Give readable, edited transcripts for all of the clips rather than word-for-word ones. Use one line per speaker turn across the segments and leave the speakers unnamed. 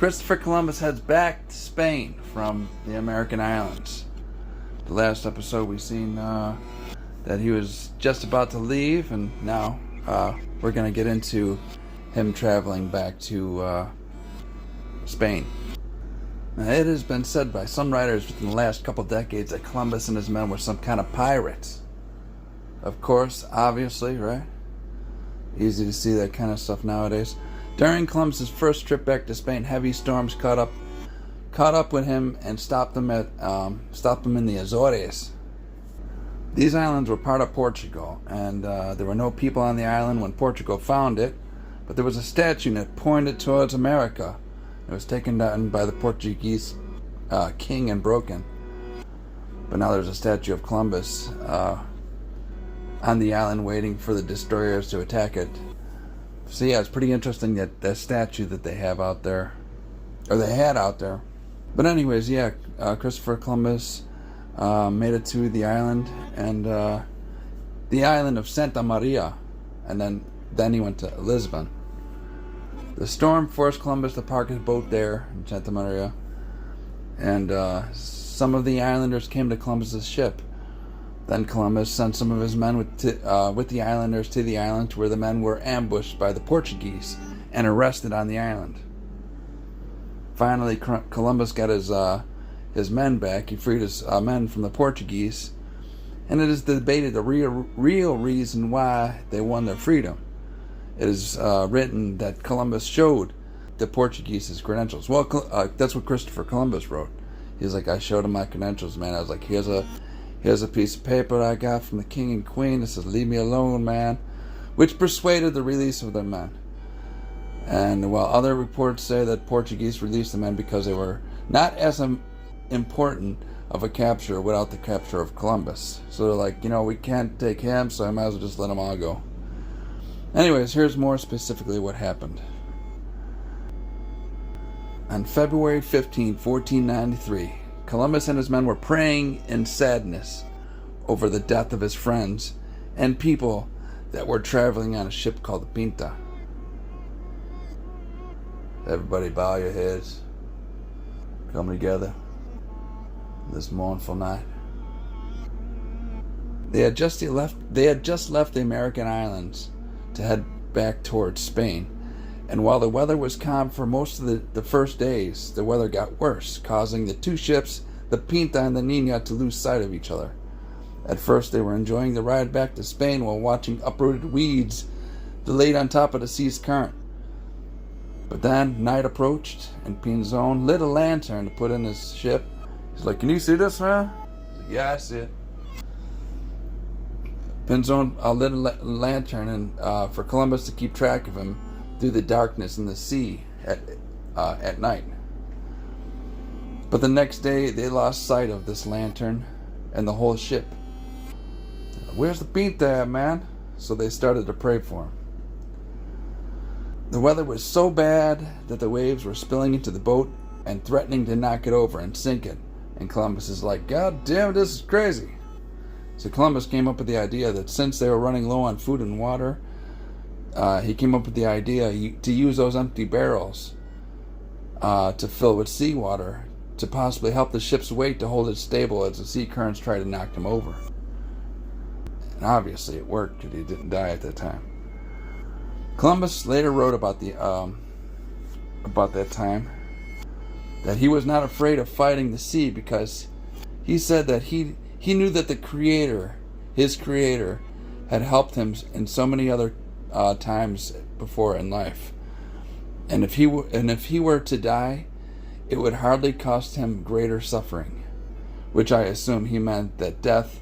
Christopher Columbus heads back to Spain from the American islands. The last episode we seen that he was just about to leave, and now we're going to get into him traveling back to Spain. Now, it has been said by some writers within the last couple decades that Columbus and his men were some kind of pirates. Of course, obviously, right? Easy to see that kind of stuff nowadays. During Columbus's first trip back to Spain, heavy storms caught up with him and stopped him in the Azores. These islands were part of Portugal, and there were no people on the island when Portugal found it, but there was a statue that pointed towards America. It was taken down by the Portuguese king and broken. But now there's a statue of Columbus on the island waiting for the destroyers to attack it. So yeah, it's pretty interesting that statue that they have out there, or they had out there. But anyways, yeah, Christopher Columbus made it to the island, and the island of Santa Maria, and then he went to Lisbon. The storm forced Columbus to park his boat there in Santa Maria, and some of the islanders came to Columbus's ship. Then Columbus sent some of his men with the islanders to the island, where the men were ambushed by the Portuguese and arrested on the island. Finally, Columbus got his men back. He freed his men from the Portuguese, and it is debated the real reason why they won their freedom. It is written that Columbus showed the Portuguese his credentials. Well, that's what Christopher Columbus wrote. He's like, I showed him my credentials, man. I was like, here's a piece of paper I got from the king and queen. It says, leave me alone, man. Which persuaded the release of their men. And while other reports say that Portuguese released the men because they were not as important of a capture without the capture of Columbus. So they're like, we can't take him, so I might as well just let them all go. Anyways, here's more specifically what happened. On February 15, 1493, Columbus and his men were praying in sadness over the death of his friends and people that were traveling on a ship called the Pinta. Everybody bow your heads. Come together this mournful night. They had just left the American islands to head back towards Spain, and while the weather was calm for most of the first days, the weather got worse, causing the two ships, the Pinta and the Nina, to lose sight of each other. At first they were enjoying the ride back to Spain while watching uprooted weeds delayed on top of the sea's current. But then night approached, and Pinzon lit a lantern to put in his ship. He's like, can you see this, man? He's like, yeah, I see it. Pinzon lit a lantern and for Columbus to keep track of him through the darkness in the sea at night. But the next day they lost sight of this lantern and the whole ship. Where's the Pinta, man? So they started to pray for him. The weather was so bad that the waves were spilling into the boat and threatening to knock it over and sink it. And Columbus is like, God damn, this is crazy. So Columbus came up with the idea that since they were running low on food and water, he came up with the idea to use those empty barrels to fill with seawater to possibly help the ship's weight to hold it stable as the sea currents tried to knock them over. And obviously it worked, because he didn't die at that time. Columbus later wrote about that time that he was not afraid of fighting the sea, because he said that he knew that his creator, had helped him in so many other times before in life, and if he were to die, it would hardly cost him greater suffering, which I assume he meant that death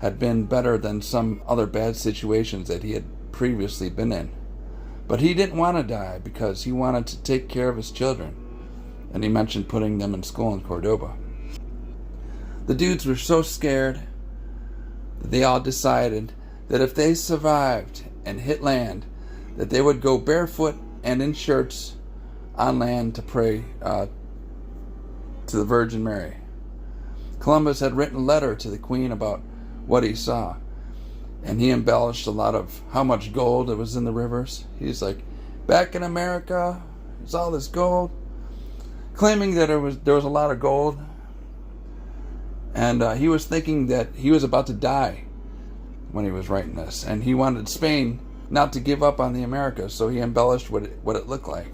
had been better than some other bad situations that he had previously been in. But he didn't want to die because he wanted to take care of his children, and he mentioned putting them in school in Cordoba. The dudes were so scared that they all decided that if they survived and hit land, that they would go barefoot and in shirts on land to pray to the Virgin Mary. Columbus had written a letter to the Queen about what he saw, and he embellished a lot of how much gold it was in the rivers. He's like, back in America, there's all this gold, claiming that there was a lot of gold, and he was thinking that he was about to die when he was writing this, and he wanted Spain not to give up on the Americas, so he embellished what it looked like.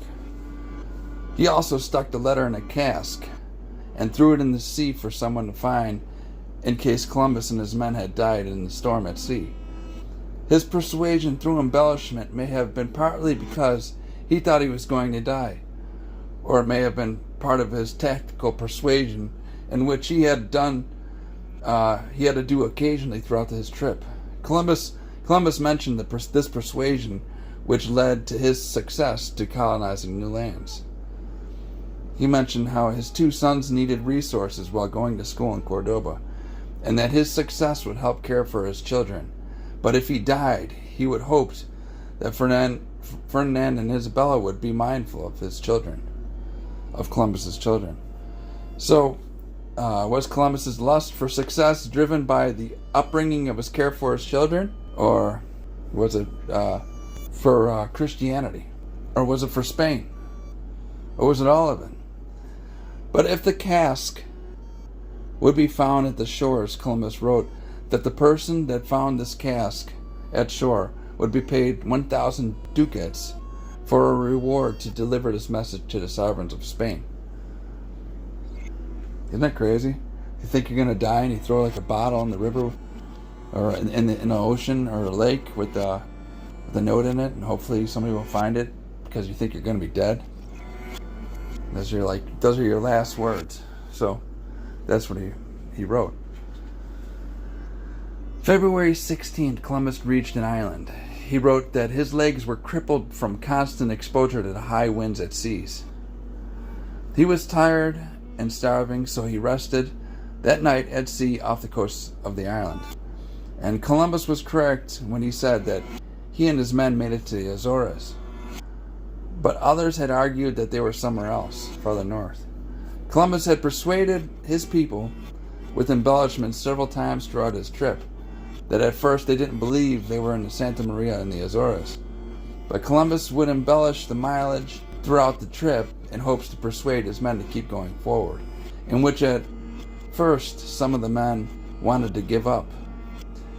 He also stuck the letter in a cask and threw it in the sea for someone to find in case Columbus and his men had died in the storm at sea. His persuasion through embellishment may have been partly because he thought he was going to die, or it may have been part of his tactical persuasion in which he had to do occasionally throughout his trip. Columbus mentioned this persuasion which led to his success to colonizing new lands. He mentioned how his two sons needed resources while going to school in Cordoba, and that his success would help care for his children. But if he died, he would hope that Ferdinand and Isabella would be mindful of his children, of Columbus's children. So, was Columbus's lust for success driven by the upbringing of his care for his children, or was it for Christianity, or was it for Spain, or was it all of it? But if the cask would be found at the shores, Columbus wrote that the person that found this cask at shore would be paid 1,000 ducats for a reward to deliver this message to the sovereigns of Spain. Isn't that crazy? You think you're going to die and you throw like a bottle in the river or in the ocean or a lake with a note in it, and hopefully somebody will find it because you think you're going to be dead. Those are your last words. So that's what he wrote. February 16th, Columbus reached an island. He wrote that his legs were crippled from constant exposure to the high winds at seas. He was tired and starving, so he rested that night at sea off the coast of the island. And Columbus was correct when he said that he and his men made it to the Azores. But others had argued that they were somewhere else, farther north. Columbus had persuaded his people with embellishments several times throughout his trip, that at first they didn't believe they were in Santa Maria in the Azores. But Columbus would embellish the mileage throughout the trip in hopes to persuade his men to keep going forward, in which at first some of the men wanted to give up.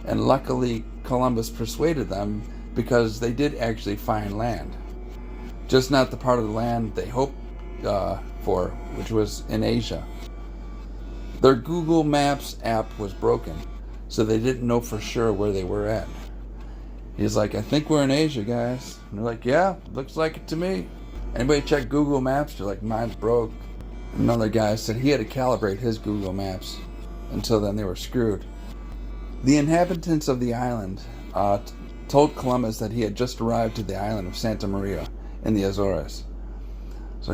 And luckily Columbus persuaded them because they did actually find land. Just not the part of the land they hoped for, which was in Asia. Their Google Maps app was broken, so they didn't know for sure where they were at. He's like, I think we're in Asia, guys. And they're like, yeah, looks like it to me. Anybody check Google Maps? They're like, mine's broke. Another guy said he had to calibrate his Google Maps. Until then, they were screwed. The inhabitants of the island told Columbus that he had just arrived to the island of Santa Maria in the Azores. So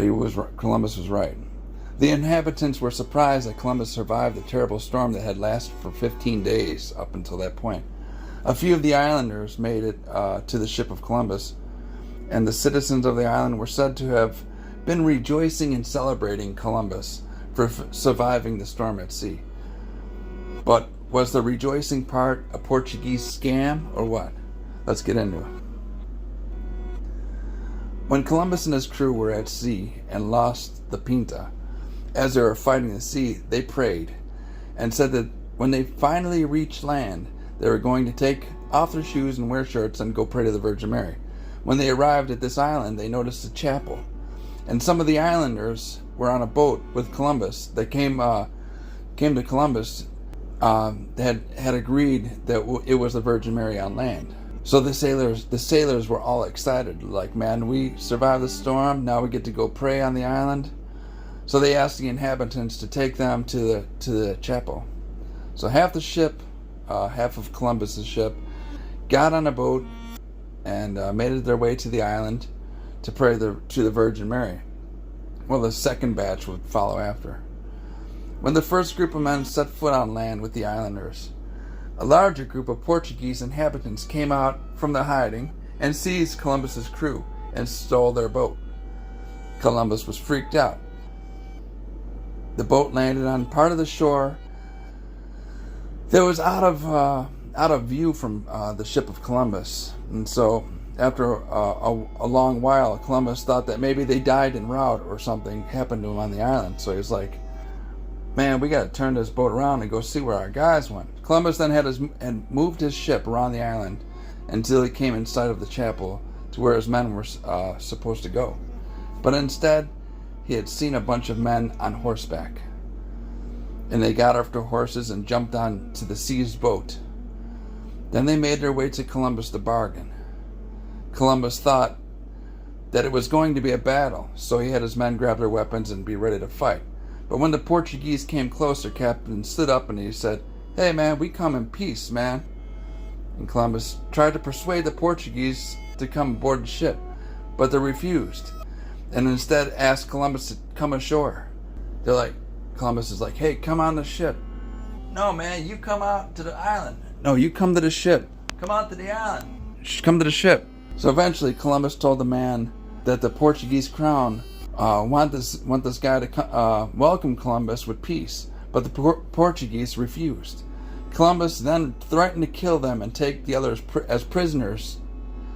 Columbus was right. The inhabitants were surprised that Columbus survived the terrible storm that had lasted for 15 days up until that point. A few of the islanders made it to the ship of Columbus, and the citizens of the island were said to have been rejoicing and celebrating Columbus for surviving the storm at sea. But was the rejoicing part a Portuguese scam or what? Let's get into it. When Columbus and his crew were at sea and lost the Pinta, as they were fighting the sea, they prayed and said that when they finally reached land, they were going to take off their shoes and wear shirts and go pray to the Virgin Mary. When they arrived at this island, they noticed a chapel, and some of the islanders were on a boat with Columbus. They came to Columbus. They had agreed that it was the Virgin Mary on land. So the sailors were all excited, like, man, we survived the storm. Now we get to go pray on the island. So they asked the inhabitants to take them to the chapel. So half the ship, half of Columbus's ship, got on a boat and made it their way to the island to pray to the Virgin Mary. Well, the second batch would follow after. When the first group of men set foot on land with the islanders, a larger group of Portuguese inhabitants came out from their hiding and seized Columbus's crew and stole their boat. Columbus was freaked out. The boat landed on part of the shore that was out of view from the ship of Columbus, and so after a long while, Columbus thought that maybe they died en route or something happened to him on the island. So he was like, man, we got to turn this boat around and go see where our guys went. Columbus then moved his ship around the island until he came in sight of the chapel to where his men were supposed to go. But instead, he had seen a bunch of men on horseback. And they got off their horses and jumped on to the seized boat. Then they made their way to Columbus to bargain. Columbus thought that it was going to be a battle, so he had his men grab their weapons and be ready to fight. But when the Portuguese came closer, Captain stood up and he said, "Hey man, we come in peace, man." And Columbus tried to persuade the Portuguese to come aboard the ship, but they refused, and instead asked Columbus to come ashore. Columbus is like, "Hey, come on the ship." "No man, you come out to the island." "No, you come to the ship." "Come out to the island." "Come to the ship." So eventually Columbus told the man that the Portuguese crown want this guy to welcome Columbus with peace, but the Portuguese refused. Columbus then threatened to kill them and take the others as prisoners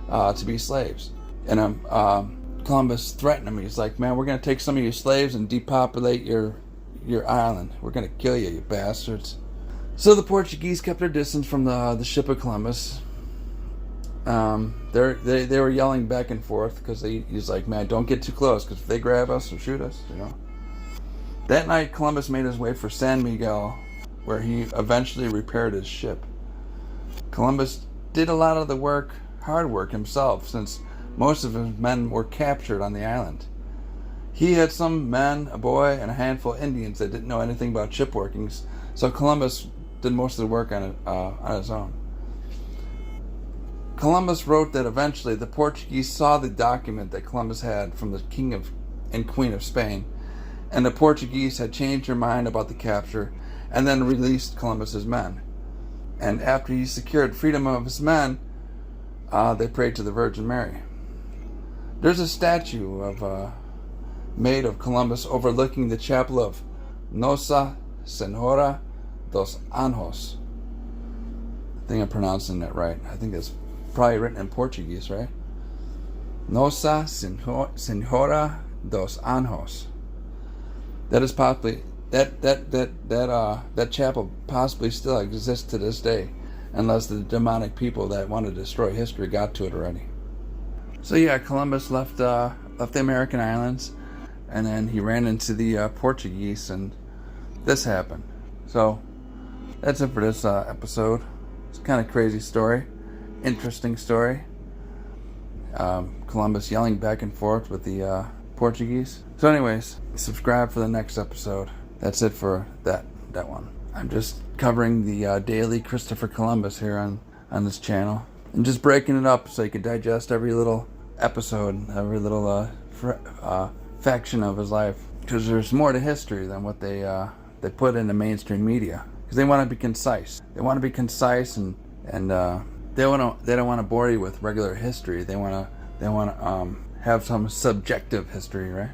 to be slaves. And Columbus threatened him. He's like, "Man, we're going to take some of your slaves and depopulate your island. We're going to kill you, you bastards." So the Portuguese kept their distance from the ship of Columbus. They were yelling back and forth because he's like, "Man, don't get too close because if they grab us or shoot us, you know." That night, Columbus made his way for San Miguel, where he eventually repaired his ship. Columbus did a lot of the hard work himself, since most of his men were captured on the island. He had some men, a boy, and a handful of Indians that didn't know anything about ship workings, so Columbus did most of the work on his own. Columbus wrote that eventually the Portuguese saw the document that Columbus had from the King and Queen of Spain, and the Portuguese had changed their mind about the capture and then released Columbus's men. And after he secured freedom of his men, they prayed to the Virgin Mary. There's a statue made of Columbus overlooking the chapel of Nossa Senhora dos Anjos. I think I'm pronouncing that right. I think that's probably written in Portuguese, right? Nossa Senhora dos Anjos. That is possibly that chapel possibly still exists to this day, unless the demonic people that want to destroy history got to it already. So yeah, Columbus left the American islands, and then he ran into the Portuguese, and this happened. So that's it for this episode. It's kind of crazy story, interesting story. Columbus yelling back and forth with the Portuguese. So anyways, subscribe for the next episode. That's it for that one. I'm just covering the daily Christopher Columbus here on this channel, and just breaking it up so you can digest every little episode, every little faction of his life, because there's more to history than what they put in the mainstream media, because they want to be concise. They want to be concise, and they don't want to bore you with regular history. They want to have some subjective history, right?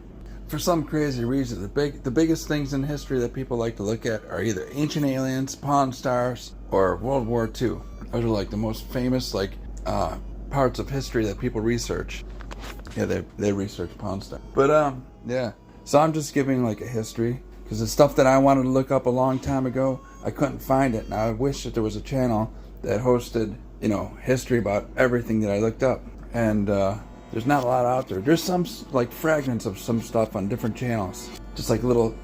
For some crazy reason, the biggest things in history that people like to look at are either ancient aliens, Pawn Stars, or World War II. Those are like the most famous parts of history that people research. Yeah, they research Pawn Stars. But yeah. So I'm just giving like a history, because the stuff that I wanted to look up a long time ago, I couldn't find it. Now I wish that there was a channel that hosted, history about everything that I looked up. And there's not a lot out there. There's some like fragments of some stuff on different channels, just like little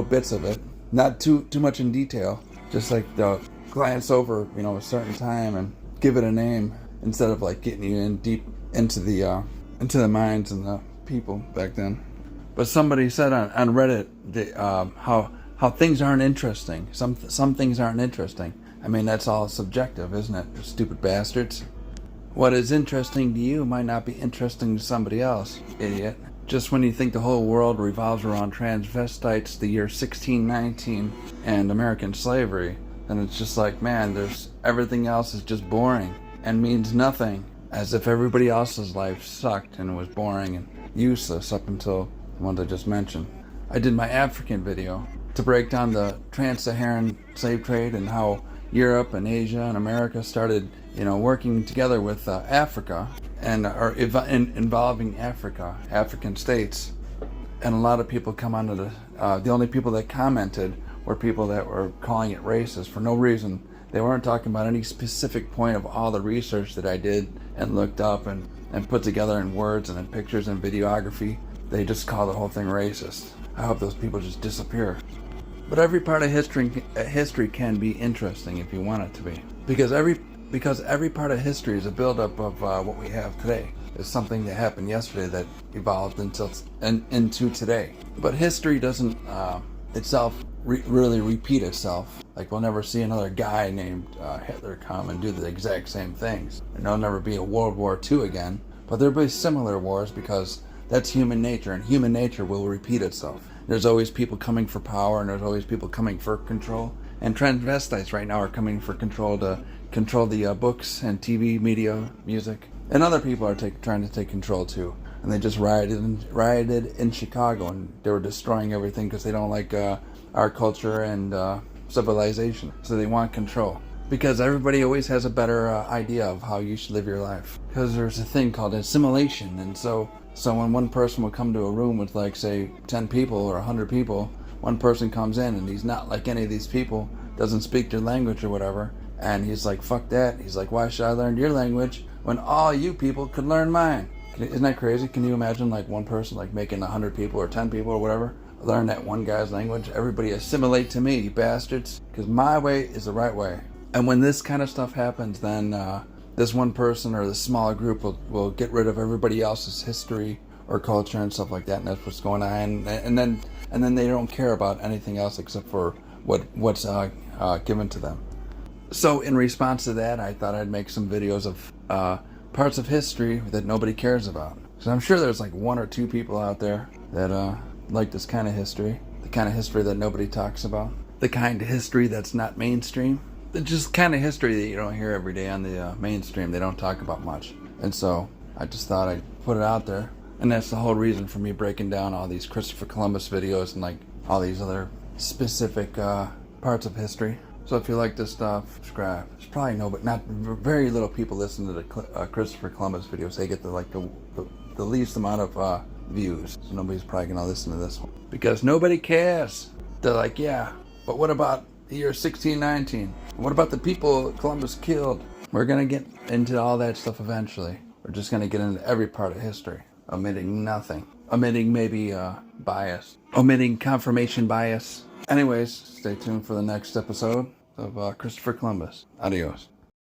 bits of it, not too much in detail. Just like they'll glance over, a certain time and give it a name, instead of like getting you in deep into the minds and the people back then. But somebody said on Reddit how things aren't interesting. Some things aren't interesting. I mean, that's all subjective, isn't it? Stupid bastards. What is interesting to you might not be interesting to somebody else, idiot. Just when you think the whole world revolves around transvestites, the year 1619, and American slavery, then it's just like, man, everything else is just boring and means nothing, as if everybody else's life sucked and was boring and useless up until the ones I just mentioned. I did my African video to break down the trans-Saharan slave trade and how Europe and Asia and America started working together with Africa involving African states. And a lot of people come onto the only people that commented were people that were calling it racist for no reason. They weren't talking about any specific point of all the research that I did and looked up and put together in words and in pictures and videography. They just call the whole thing racist. I hope those people just disappear. But every part of history can be interesting if you want it to be. Because every part of history is a buildup of what we have today. It's something that happened yesterday that evolved into today. But history doesn't itself really repeat itself. Like, we'll never see another guy named Hitler come and do the exact same things. And there'll never be a World War II again. But there'll be similar wars because that's human nature, and human nature will repeat itself. There's always people coming for power, and there's always people coming for control. And transvestites right now are coming for control to control the books and TV, media, music. And other people are trying to take control too. And they just rioted in Chicago, and they were destroying everything because they don't like our culture and civilization. So they want control. Because everybody always has a better idea of how you should live your life. Because there's a thing called assimilation. And so when one person will come to a room with, like, say, 10 people or 100 people, one person comes in and he's not like any of these people, doesn't speak their language or whatever, and he's like, fuck that. He's like, why should I learn your language when all you people could learn mine? Isn't that crazy? Can you imagine, like, one person, like, making 100 people or 10 people or whatever learn that one guy's language? Everybody assimilate to me, you bastards, because my way is the right way. And when this kind of stuff happens, then this one person or this small group will get rid of everybody else's history or culture and stuff like that, and that's what's going on. And then they don't care about anything else except for what's given to them. So in response to that, I thought I'd make some videos of parts of history that nobody cares about. So I'm sure there's like one or two people out there that like this kind of history, the kind of history that nobody talks about, the kind of history that's not mainstream. It's just kind of history that you don't hear every day on the mainstream. They don't talk about much. And so I just thought I'd put it out there. And that's the whole reason for me breaking down all these Christopher Columbus videos and like all these other specific parts of history. So if you like this stuff, subscribe. There's probably not very little people listen to the Christopher Columbus videos. They get the least amount of views. So nobody's probably going to listen to this one. Because nobody cares. They're like, yeah, but what about the year 1619? What about the people Columbus killed? We're going to get into all that stuff eventually. We're just going to get into every part of history, omitting nothing. Omitting maybe bias. Omitting confirmation bias. Anyways, stay tuned for the next episode of Christopher Columbus. Adios.